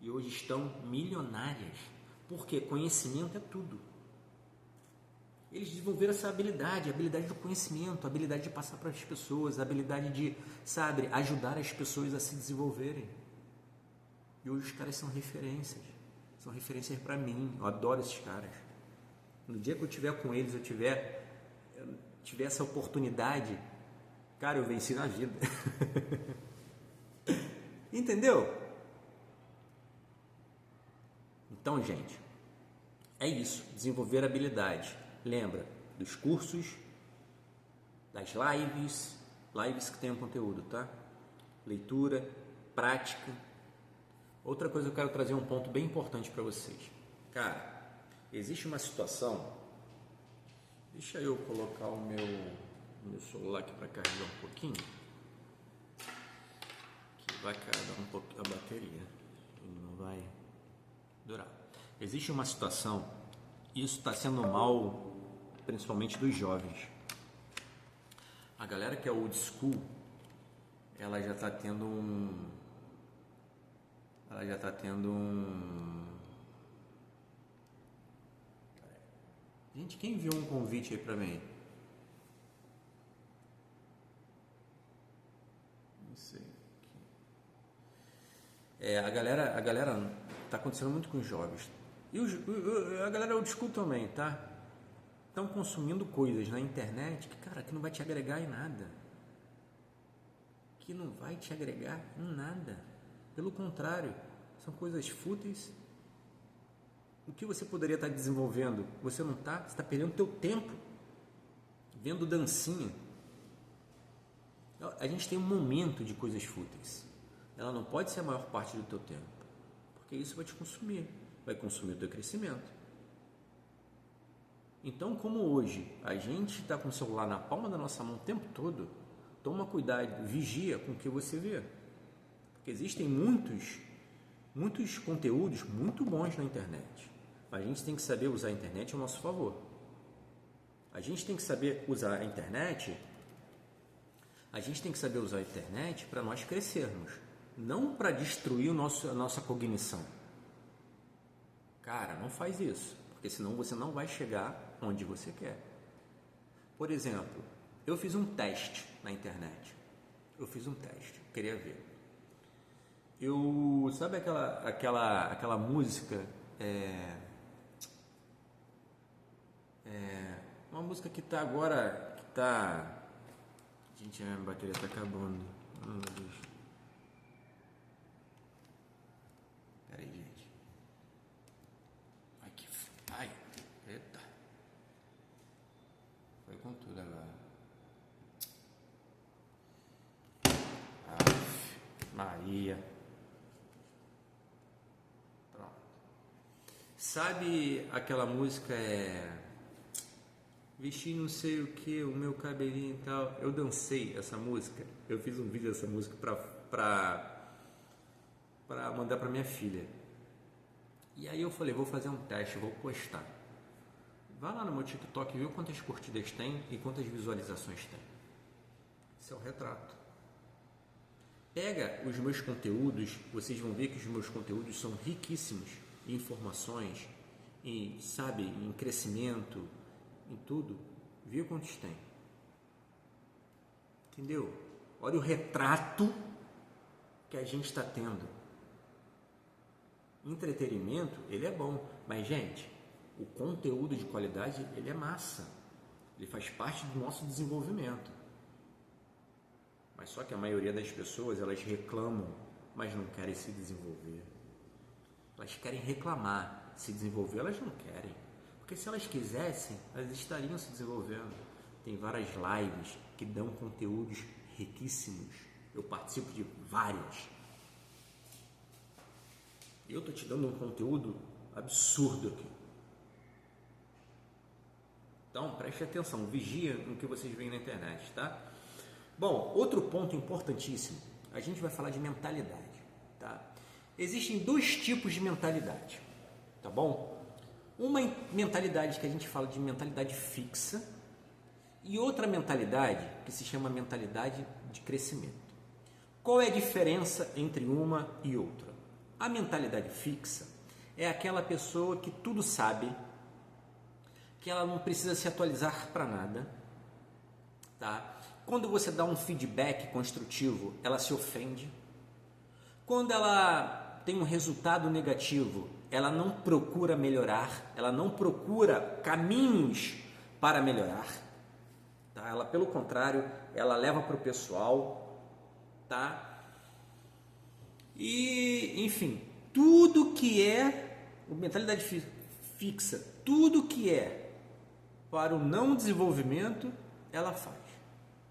e hoje estão milionárias. Porque conhecimento é tudo. Eles desenvolveram essa habilidade, a habilidade do conhecimento, a habilidade de passar para as pessoas, a habilidade de, sabe, ajudar as pessoas a se desenvolverem. E hoje os caras são referências para mim. Eu adoro esses caras. No dia que eu estiver com eles, eu tiver essa oportunidade, cara, eu venci na vida. Entendeu? Então, gente, é isso, desenvolver habilidade. Lembra dos cursos, das lives que tenham conteúdo, tá? Leitura, prática. Outra coisa, eu quero trazer um ponto bem importante para vocês. Cara, existe uma situação, deixa eu colocar o meu celular aqui para carregar um pouquinho, que vai carregar um pouquinho a bateria, não vai durar. Existe uma situação, isso está sendo mal, principalmente dos jovens. A galera que é old school, ela já está tendo Gente, quem enviou um convite aí para mim? Não sei. A galera tá acontecendo muito com os jovens. E a galera old school também, tá? Estão consumindo coisas na internet que, cara, que não vai te agregar em nada. Que não vai te agregar em nada. Pelo contrário, são coisas fúteis. O que você poderia estar desenvolvendo, você não está, você está perdendo o teu tempo vendo dancinha. A gente tem um momento de coisas fúteis. ela não pode ser a maior parte do teu tempo, porque isso vai te consumir, vai consumir o teu crescimento. Então, como hoje a gente está com o celular na palma da nossa mão o tempo todo, toma cuidado, vigia com o que você vê, porque existem muitos conteúdos muito bons na internet, mas a gente tem que saber usar a internet ao nosso favor. A gente tem que saber usar a internet para nós crescermos, não para destruir a nossa cognição. Cara, não faz isso, porque senão você não vai chegar onde você quer. Por exemplo, eu fiz um teste na internet. Queria ver. Sabe aquela música, uma música que tá agora, gente, a minha bateria tá acabando. Oh, meu Deus. Pera aí, gente. Ai, eita. Foi com tudo agora. Maria. Pronto. Sabe aquela música Vestir não sei o que, o meu cabelinho e tal. Eu dancei essa música. Eu fiz um vídeo dessa música pra mandar pra minha filha. E aí eu falei, vou fazer um teste, vou postar. Vai lá no meu TikTok e vê quantas curtidas tem e quantas visualizações tem. Esse é o retrato. Pega os meus conteúdos, vocês vão ver que os meus conteúdos são riquíssimos em informações, em crescimento, em tudo. Vê quantos tem. Entendeu? Olha o retrato que a gente está tendo. Entretenimento, ele é bom, mas, gente, o conteúdo de qualidade, ele é massa. Ele faz parte do nosso desenvolvimento. Mas só que a maioria das pessoas, elas reclamam, mas não querem se desenvolver. Elas querem reclamar, se desenvolver elas não querem. Porque se elas quisessem, elas estariam se desenvolvendo. Tem várias lives que dão conteúdos riquíssimos. Eu participo de várias. Eu estou te dando um conteúdo absurdo aqui. Então, preste atenção, vigia no que vocês veem na internet, tá? Bom, outro ponto importantíssimo, a gente vai falar de mentalidade, tá? Existem dois tipos de mentalidade, tá bom? Uma mentalidade que a gente fala de mentalidade fixa e outra mentalidade que se chama mentalidade de crescimento. Qual é a diferença entre uma e outra? A mentalidade fixa é aquela pessoa que tudo sabe, que ela não precisa se atualizar para nada, tá? Quando você dá um feedback construtivo, ela se ofende. Quando ela tem um resultado negativo, ela não procura melhorar, ela não procura caminhos para melhorar, tá? Ela, pelo contrário, ela leva para o pessoal, tá? E, enfim, tudo que é mentalidade fixa, tudo que é para o não desenvolvimento, ela faz,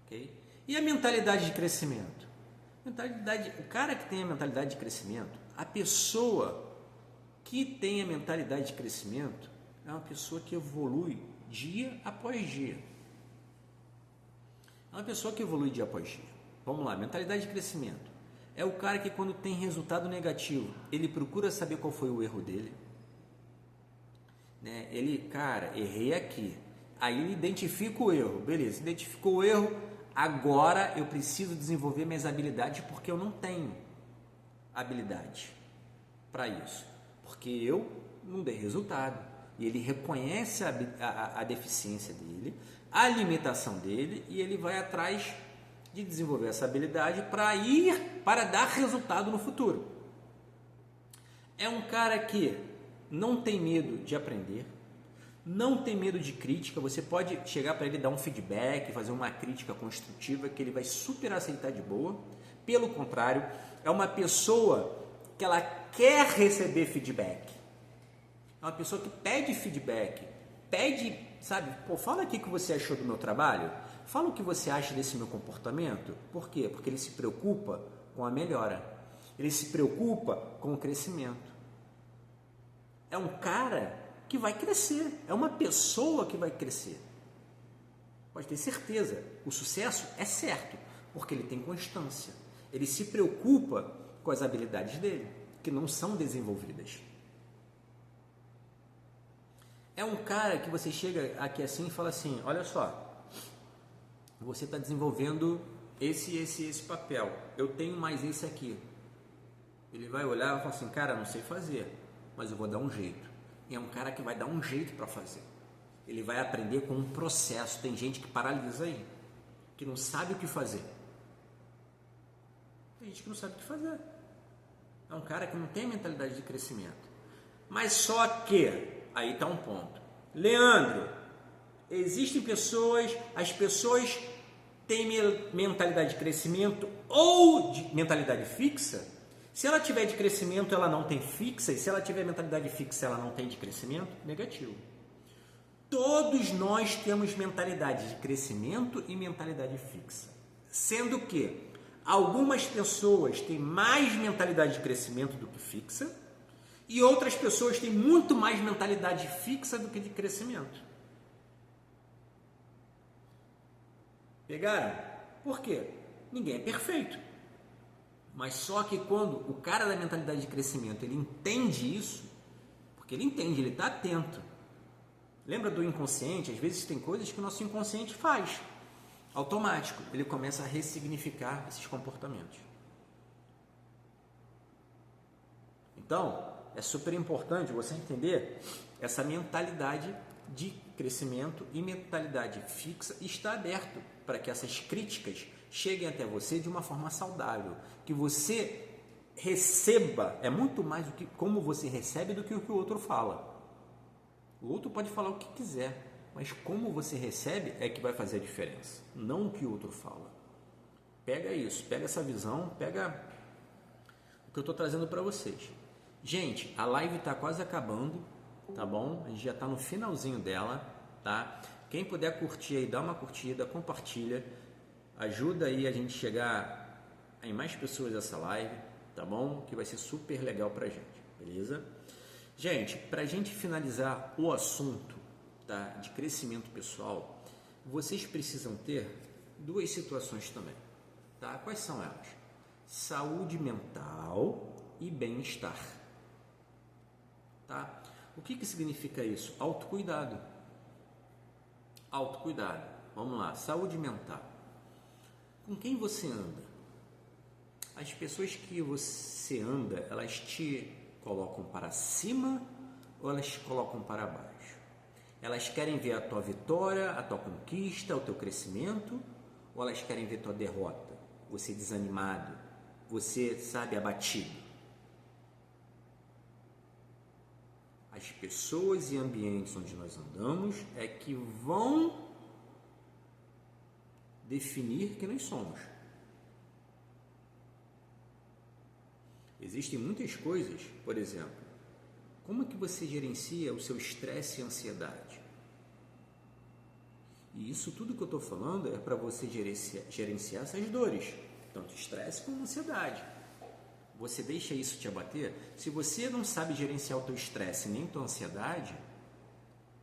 ok? E a mentalidade de crescimento? O cara que tem a mentalidade de crescimento, a pessoa que tem a mentalidade de crescimento é uma pessoa que evolui dia após dia. É uma pessoa que evolui dia após dia. Vamos lá, mentalidade de crescimento. É o cara que quando tem resultado negativo, ele procura saber qual foi o erro dele. Né? Cara, errei aqui. Aí ele identifica o erro. Beleza, identificou o erro, agora eu preciso desenvolver minhas habilidades porque eu não tenho habilidade para isso. Porque eu não dei resultado. E ele reconhece a deficiência dele, a limitação dele, e ele vai atrás de desenvolver essa habilidade para dar resultado no futuro. É um cara que não tem medo de aprender, não tem medo de crítica. Você pode chegar para ele, dar um feedback, fazer uma crítica construtiva que ele vai super aceitar de boa. Pelo contrário, é uma pessoa que ela quer receber feedback. É uma pessoa que pede feedback, sabe, fala aqui o que você achou do meu trabalho, fala o que você acha desse meu comportamento. Por quê? Porque ele se preocupa com a melhora. Ele se preocupa com o crescimento. É um cara que vai crescer, é uma pessoa que vai crescer. Pode ter certeza, o sucesso é certo, porque ele tem constância. Ele se preocupa com as habilidades dele, que não são desenvolvidas. É um cara que você chega aqui assim e fala assim, olha só, você está desenvolvendo esse papel, eu tenho mais esse aqui. Ele vai olhar e vai falar assim, cara, não sei fazer, mas eu vou dar um jeito. E é um cara que vai dar um jeito para fazer. Ele vai aprender com um processo. Tem gente que paralisa aí, que não sabe o que fazer. Tem gente que não sabe o que fazer. É um cara que não tem mentalidade de crescimento. Mas só que, aí está um ponto. Leandro, existem pessoas, as pessoas têm mentalidade de crescimento ou de mentalidade fixa? Se ela tiver de crescimento, ela não tem fixa, e se ela tiver mentalidade fixa, ela não tem de crescimento? Negativo. Todos nós temos mentalidade de crescimento e mentalidade fixa. Sendo que algumas pessoas têm mais mentalidade de crescimento do que fixa e outras pessoas têm muito mais mentalidade fixa do que de crescimento. Pegaram? Por quê? Ninguém é perfeito. Mas só que quando o cara da mentalidade de crescimento, ele entende isso, porque ele entende, ele está atento. Lembra do inconsciente? Às vezes tem coisas que o nosso inconsciente faz. Automático, ele começa a ressignificar esses comportamentos. Então, é super importante você entender essa mentalidade de crescimento e mentalidade fixa e estar aberto para que essas críticas cheguem até você de uma forma saudável, que você receba, é muito mais do que como você recebe do que o outro fala. O outro pode falar o que quiser, mas como você recebe é que vai fazer a diferença, não o que o outro fala. Pega isso, pega essa visão, pega o que eu estou trazendo para vocês. Gente, a live está quase acabando, tá bom? A gente já está no finalzinho dela, tá? Quem puder curtir aí, dá uma curtida, compartilha, ajuda aí a gente chegar em mais pessoas essa live, tá bom? Que vai ser super legal pra gente, beleza? Gente, pra gente finalizar o assunto, tá, de crescimento pessoal, vocês precisam ter duas situações também, tá? Quais são elas? Saúde mental e bem-estar, tá? O que significa isso? Autocuidado. Autocuidado. Vamos lá, saúde mental. Com quem você anda? As pessoas que você anda, elas te colocam para cima ou elas te colocam para baixo? Elas querem ver a tua vitória, a tua conquista, o teu crescimento, ou elas querem ver a tua derrota? Você desanimado, você, sabe, abatido. As pessoas e ambientes onde nós andamos é que vão definir quem nós somos. Existem muitas coisas, por exemplo, como é que você gerencia o seu estresse e ansiedade? E isso tudo que eu estou falando é para você gerenciar essas dores, tanto estresse como ansiedade. Você deixa isso te abater? Se você não sabe gerenciar o teu estresse nem tua ansiedade,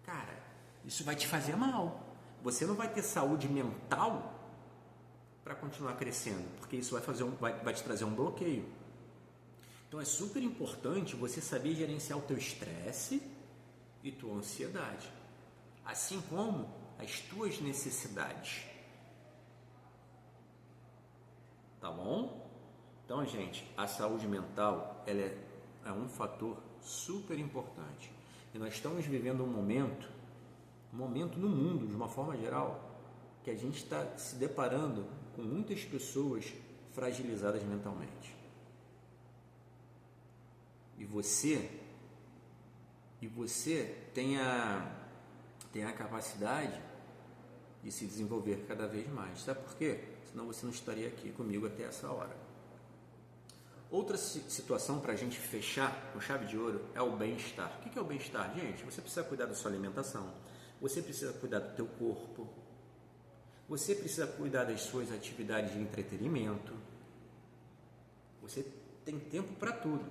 cara, isso vai te fazer mal. Você não vai ter saúde mental para continuar crescendo, porque isso vai te trazer um bloqueio. Então é super importante você saber gerenciar o teu estresse e tua ansiedade, assim como as tuas necessidades. Tá bom? Então, gente, a saúde mental ela é um fator super importante. E nós estamos vivendo um momento no mundo, de uma forma geral, que a gente está se deparando com muitas pessoas fragilizadas mentalmente. E você tem a capacidade de se desenvolver cada vez mais. Sabe por quê? Senão você não estaria aqui comigo até essa hora. Outra situação para a gente fechar com chave de ouro é o bem-estar. O que é o bem-estar? Gente, você precisa cuidar da sua alimentação, você precisa cuidar do teu corpo, você precisa cuidar das suas atividades de entretenimento, você tem tempo para tudo.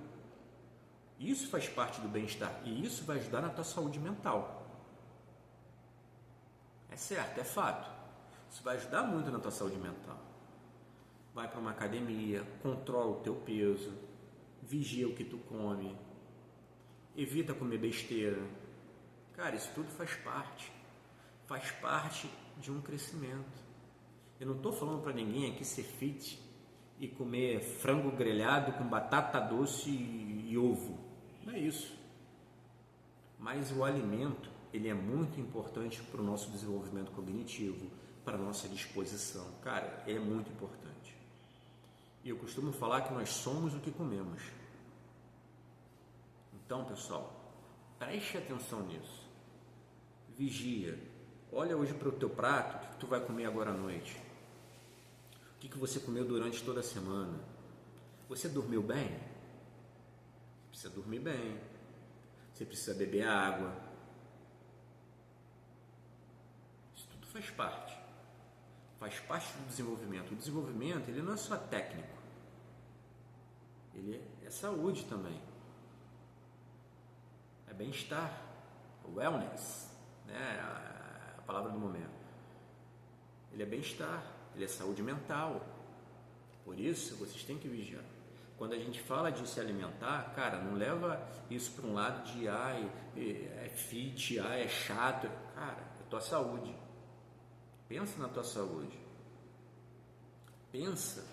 Isso faz parte do bem-estar e isso vai ajudar na tua saúde mental. É certo, é fato. Isso vai ajudar muito na tua saúde mental. Vai para uma academia, controla o teu peso, vigia o que tu come, evita comer besteira. Cara, isso tudo faz parte de um crescimento. Eu não estou falando para ninguém aqui ser fit e comer frango grelhado com batata doce e ovo. Não é isso. Mas o alimento, ele é muito importante para o nosso desenvolvimento cognitivo, para a nossa disposição. Cara, é muito importante. E eu costumo falar que nós somos o que comemos. Então, pessoal, preste atenção nisso. Vigia. Olha hoje para o teu prato, o que tu vai comer agora à noite. O que você comeu durante toda a semana. Você dormiu bem? Precisa dormir bem. Você precisa beber água. Isso tudo faz parte. Faz parte do desenvolvimento. O desenvolvimento, ele não é só técnico. Ele é saúde também. É bem-estar. Wellness, né? A palavra do momento. Ele é bem-estar. Ele é saúde mental. Por isso, vocês têm que vigiar. Quando a gente fala de se alimentar, cara, não leva isso para um lado de é fit, é chato. Cara, é tua saúde. Pensa na tua saúde. Pensa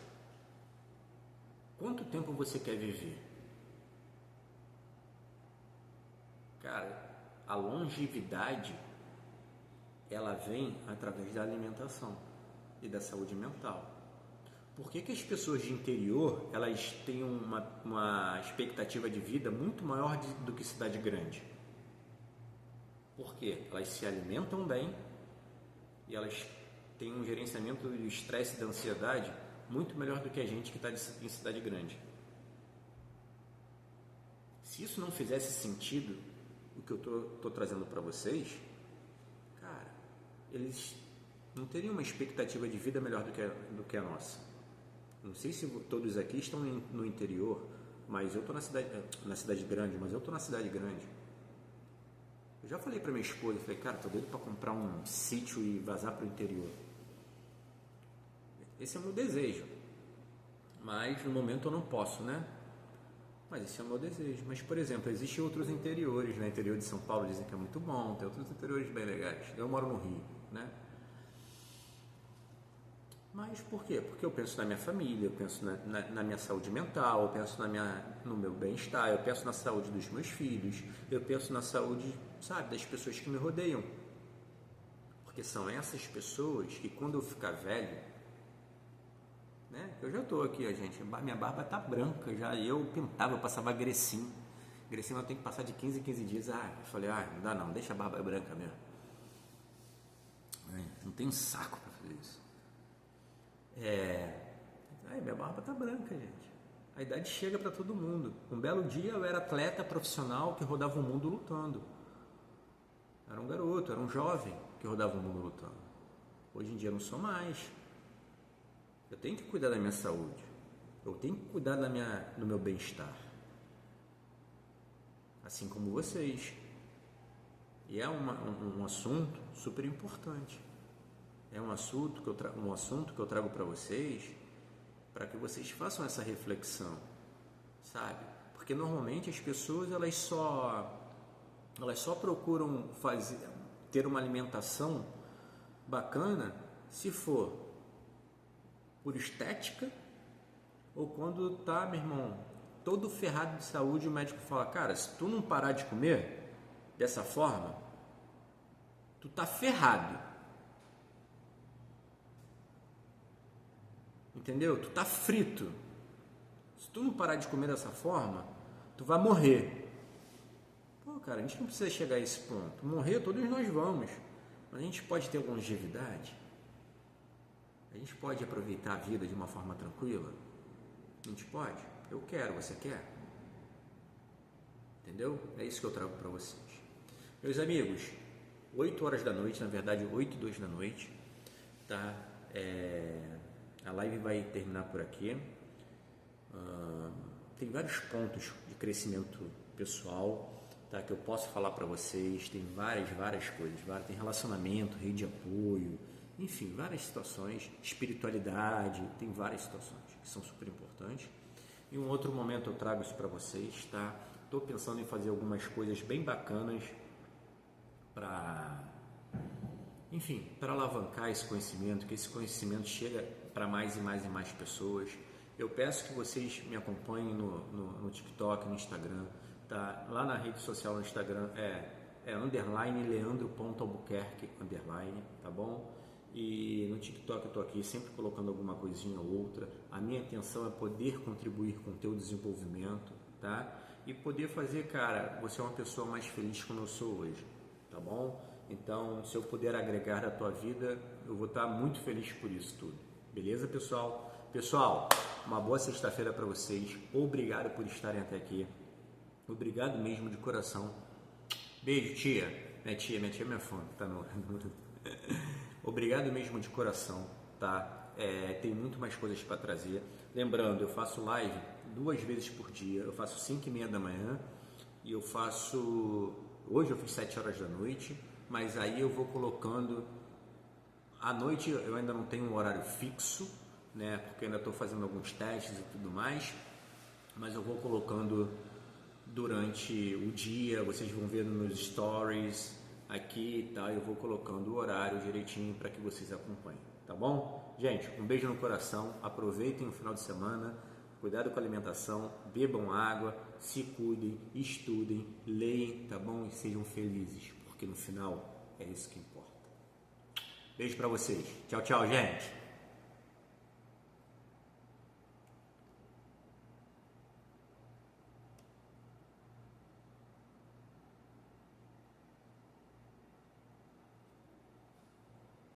quanto tempo você quer viver. Cara, a longevidade, ela vem através da alimentação e da saúde mental. Por que as pessoas de interior, elas têm uma expectativa de vida muito maior do que cidade grande? Porque elas se alimentam bem e elas têm um gerenciamento do estresse e da ansiedade muito melhor do que a gente que está em cidade grande. Se isso não fizesse sentido, o que eu estou trazendo para vocês, cara, eles não teriam uma expectativa de vida melhor do que a nossa. Não sei se todos aqui estão no interior, mas eu estou na cidade grande, mas eu estou na cidade grande. Eu já falei para minha esposa, falei, cara, tô doido para comprar um sítio e vazar para o interior. Esse é o meu desejo, mas no momento eu não posso, né? Mas esse é o meu desejo. Mas, por exemplo, existem outros interiores, né? Interior de São Paulo dizem que é muito bom, tem outros interiores bem legais. Eu moro no Rio, né? Mas por quê? Porque eu penso na minha família, eu penso na minha saúde mental, eu penso no meu bem-estar, eu penso na saúde dos meus filhos, eu penso na saúde, sabe, das pessoas que me rodeiam. Porque são essas pessoas que quando eu ficar velho, né? Eu já estou aqui, gente, minha barba tá branca já, eu pintava, eu passava Grecin eu tenho que passar de 15 em 15 dias. Eu falei, não dá não, deixa a barba branca mesmo. Não tenho saco para fazer isso. Minha barba tá branca, gente. A idade chega para todo mundo. Um belo dia eu era atleta profissional que rodava o mundo lutando. Era um garoto, era um jovem que rodava o mundo lutando. Hoje em dia eu não sou mais. Eu tenho que cuidar da minha saúde. Eu tenho que cuidar do meu bem-estar. Assim como vocês. E é um assunto super importante. É um assunto que eu trago para vocês, para que vocês façam essa reflexão, sabe? Porque normalmente as pessoas elas só procuram ter uma alimentação bacana se for por estética ou quando tá, meu irmão, todo ferrado de saúde, o médico fala, cara, se tu não parar de comer dessa forma, tu tá ferrado. Entendeu? Tu tá frito. Se tu não parar de comer dessa forma, tu vai morrer. Pô, cara, a gente não precisa chegar a esse ponto. Morrer todos nós vamos. Mas a gente pode ter longevidade. A gente pode aproveitar a vida de uma forma tranquila. A gente pode. Eu quero, você quer? Entendeu? É isso que eu trago para vocês. Meus amigos, 8 horas da noite, na verdade 8:02 da noite, tá? A live vai terminar por aqui. tem vários pontos de crescimento pessoal, tá, que eu posso falar para vocês. Tem várias coisas, tem relacionamento, rede de apoio, enfim, várias situações, espiritualidade, tem várias situações que são super importantes. Em um outro momento eu trago isso para vocês, tá? Estou pensando em fazer algumas coisas bem bacanas para, enfim, para alavancar esse conhecimento, que esse conhecimento chega para mais e mais pessoas. Eu peço que vocês me acompanhem no TikTok, no Instagram, tá? Lá na rede social no Instagram é underline leandro.albuquerque underline, tá bom? E no TikTok eu estou aqui sempre colocando alguma coisinha ou outra. A minha intenção é poder contribuir com o teu desenvolvimento, tá? E poder fazer, cara, você é uma pessoa mais feliz como eu sou hoje, tá bom? Então, se eu puder agregar a tua vida, eu vou estar muito feliz por isso tudo. Beleza, pessoal? Pessoal, uma boa sexta-feira para vocês. Obrigado por estarem até aqui. Obrigado mesmo de coração. Beijo, tia. Minha tia é minha fã, tá no... Obrigado mesmo de coração, tá? Tem muito mais coisas para trazer. Lembrando, eu faço live 2 vezes por dia. Eu faço 5h30 da manhã e eu faço... Hoje eu fiz 7 horas da noite, mas aí eu vou colocando... À noite eu ainda não tenho um horário fixo, né? Porque ainda estou fazendo alguns testes e tudo mais, mas eu vou colocando durante o dia. Vocês vão ver nos stories aqui, tá? Eu vou colocando o horário direitinho para que vocês acompanhem, tá bom? Gente, um beijo no coração, aproveitem o final de semana, cuidado com a alimentação, bebam água, se cuidem, estudem, leem, tá bom? E sejam felizes, porque no final é isso que importa. Beijo para vocês. Tchau, tchau, gente.